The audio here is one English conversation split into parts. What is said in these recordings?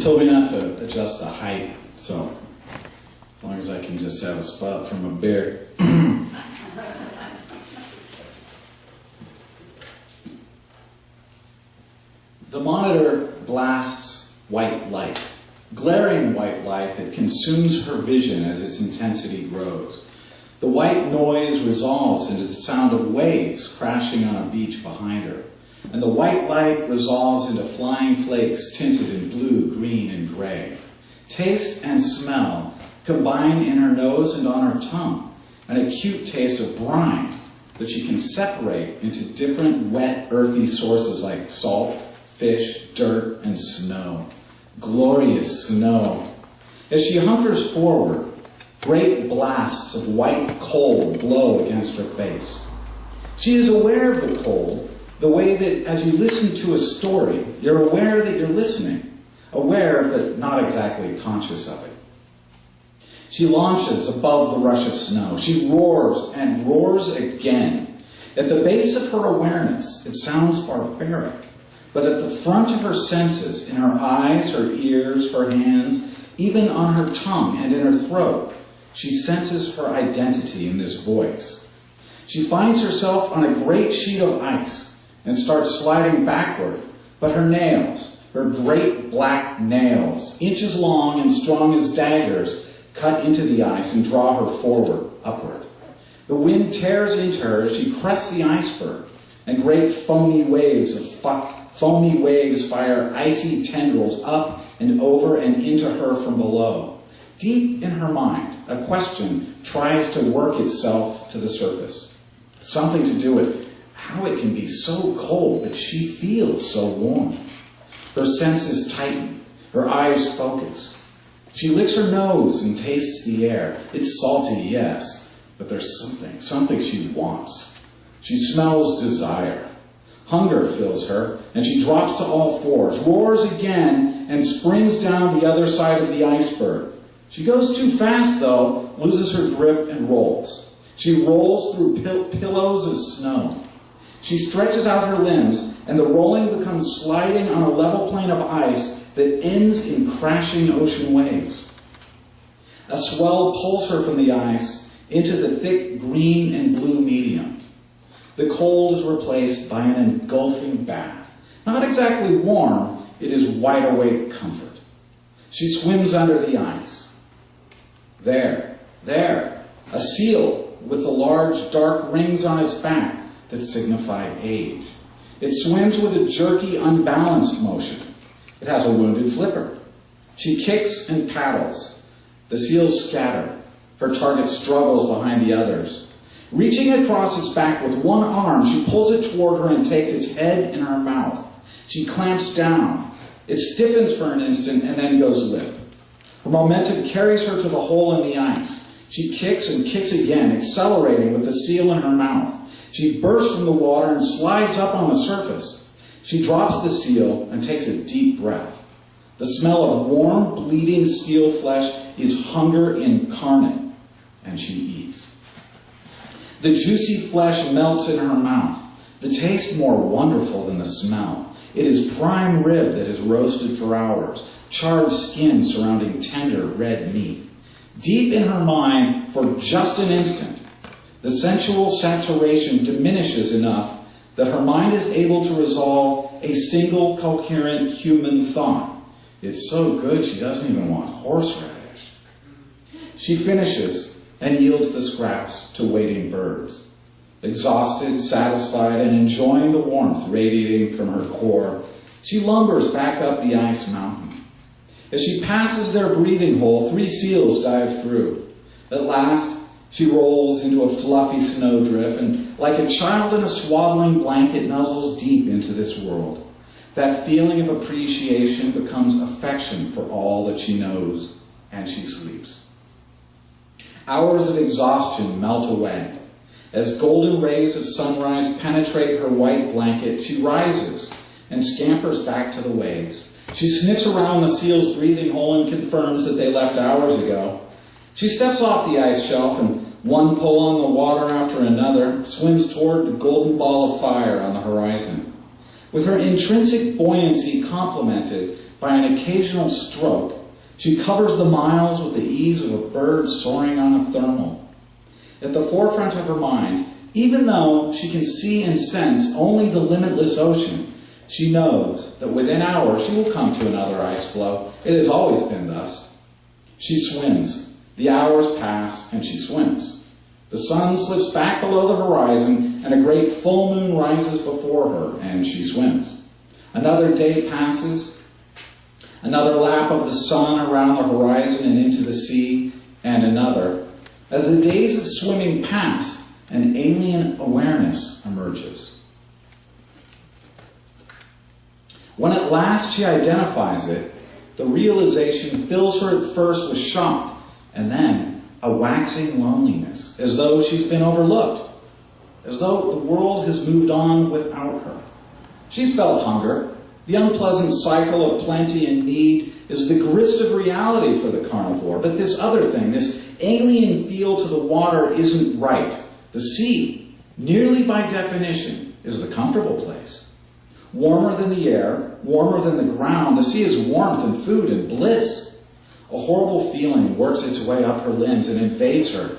told me not to adjust the height, so as long as I can just have a spot from a beer. The monitor blasts white light, glaring white light that consumes her vision as its intensity grows. The white noise resolves into the sound of waves crashing on a beach behind her, and the white light resolves into flying flakes tinted in blue, green, and gray. Taste and smell combine in her nose and on her tongue, an acute taste of brine that she can separate into different wet, earthy sources like salt, fish, dirt, and snow. Glorious snow. As she hunkers forward, great blasts of white cold blow against her face. She is aware of the cold, the way that as you listen to a story, you're aware that you're listening. Aware, but not exactly conscious of it. She launches above the rush of snow. She roars and roars again. At the base of her awareness, it sounds barbaric. But at the front of her senses, in her eyes, her ears, her hands, even on her tongue and in her throat, she senses her identity in this voice. She finds herself on a great sheet of ice and starts sliding backward, but her nails, her great black nails, inches long and strong as daggers, cut into the ice and draw her forward, upward. The wind tears into her as she crests the iceberg, and great foamy waves fire icy tendrils up and over and into her from below. Deep in her mind, a question tries to work itself to the surface. Something to do with how it can be so cold, but she feels so warm. Her senses tighten, her eyes focus. She licks her nose and tastes the air. It's salty, yes, but there's something she wants. She smells desire. Hunger fills her, and she drops to all fours, roars again, and springs down the other side of the iceberg. She goes too fast, though, loses her grip, and rolls. She rolls through pillows of snow. She stretches out her limbs, and the rolling becomes sliding on a level plane of ice that ends in crashing ocean waves. A swell pulls her from the ice into the thick green and blue medium. The cold is replaced by an engulfing bath. Not exactly warm, it is wide-awake comfort. She swims under the ice. There, a seal with the large dark rings on its back that signify age. It swims with a jerky, unbalanced motion. It has a wounded flipper. She kicks and paddles. The seals scatter. Her target struggles behind the others. Reaching across its back with one arm, she pulls it toward her and takes its head in her mouth. She clamps down. It stiffens for an instant and then goes limp. Her momentum carries her to the hole in the ice. She kicks and kicks again, accelerating with the seal in her mouth. She bursts from the water and slides up on the surface. She drops the seal and takes a deep breath. The smell of warm, bleeding seal flesh is hunger incarnate, and she eats. The juicy flesh melts in her mouth. The taste more wonderful than the smell. It is prime rib that is roasted for hours, charred skin surrounding tender red meat. Deep in her mind, for just an instant, the sensual saturation diminishes enough that her mind is able to resolve a single coherent human thought. It's so good she doesn't even want horseradish. She finishes and yields the scraps to waiting birds. Exhausted, satisfied, and enjoying the warmth radiating from her core, she lumbers back up the ice mountain. As she passes their breathing hole, 3 seals dive through. At last, she rolls into a fluffy snowdrift and, like a child in a swaddling blanket, nuzzles deep into this world. That feeling of appreciation becomes affection for all that she knows, and she sleeps. Hours of exhaustion melt away. As golden rays of sunrise penetrate her white blanket, she rises and scampers back to the waves. She sniffs around the seal's breathing hole and confirms that they left hours ago. She steps off the ice shelf and, one pull on the water after another, swims toward the golden ball of fire on the horizon. With her intrinsic buoyancy complemented by by an occasional stroke, she covers the miles with the ease of a bird soaring on a thermal. At the forefront of her mind, even though she can see and sense only the limitless ocean, she knows that within hours she will come to another ice floe. It has always been thus. She swims. The hours pass, and she swims. The sun slips back below the horizon, and a great full moon rises before her, and she swims. Another day passes, another lap of the sun around the horizon and into the sea, and another. As the days of swimming pass, an alien awareness emerges. When at last she identifies it, the realization fills her at first with shock, and then a waxing loneliness, as though she's been overlooked, as though the world has moved on without her. She's felt hunger. The unpleasant cycle of plenty and need is the grist of reality for the carnivore. But this other thing, this alien feel to the water isn't right. The sea, nearly by definition, is the comfortable place. Warmer than the air, warmer than the ground, the sea is warmth and food and bliss. A horrible feeling works its way up her limbs and invades her.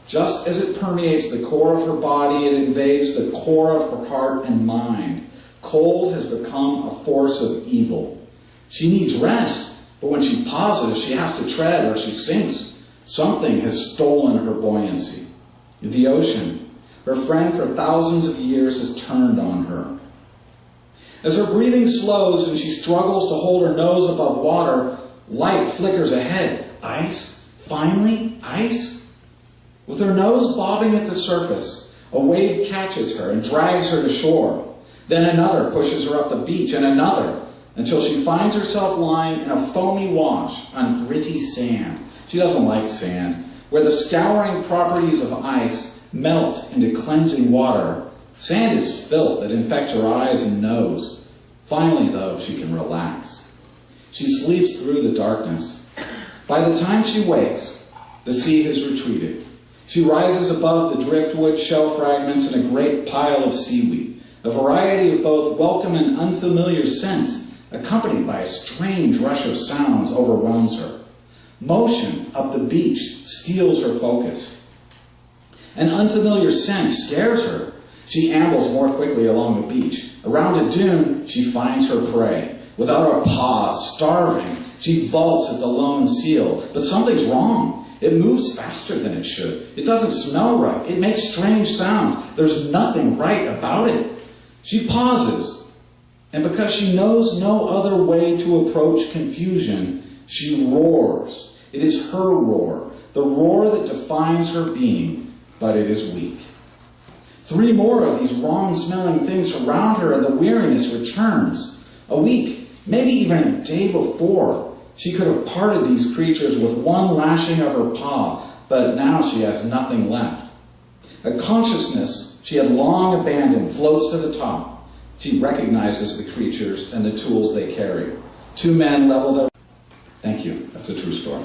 Just as it permeates the core of her body, it invades the core of her heart and mind. Cold has become a force of evil. She needs rest, but when she pauses, she has to tread or she sinks. Something has stolen her buoyancy. The ocean, her friend for thousands of years, has turned on her. As her breathing slows and she struggles to hold her nose above water, light flickers ahead. Ice? Finally? Ice? With her nose bobbing at the surface, a wave catches her and drags her to shore. Then another pushes her up the beach, and another, until she finds herself lying in a foamy wash on gritty sand. She doesn't like sand, where the scouring properties of ice melt into cleansing water. Sand is filth that infects her eyes and nose. Finally, though, she can relax. She sleeps through the darkness. By the time she wakes, the sea has retreated. She rises above the driftwood, shell fragments, and a great pile of seaweed. A variety of both welcome and unfamiliar scents, accompanied by a strange rush of sounds, overwhelms her. Motion up the beach steals her focus. An unfamiliar scent scares her. She ambles more quickly along the beach. Around a dune, she finds her prey. Without a pause, starving, she vaults at the lone seal. But something's wrong. It moves faster than it should. It doesn't smell right. It makes strange sounds. There's nothing right about it. She pauses, and because she knows no other way to approach confusion, she roars. It is her roar, the roar that defines her being, but it is weak. 3 more of these wrong-smelling things surround her, and the weariness returns. A week, maybe even a day before, she could have parted these creatures with one lashing of her paw, but now she has nothing left. A consciousness she had long abandoned floats to the top. She recognizes the creatures and the tools they carry. 2 men level their... Thank you. That's a true story.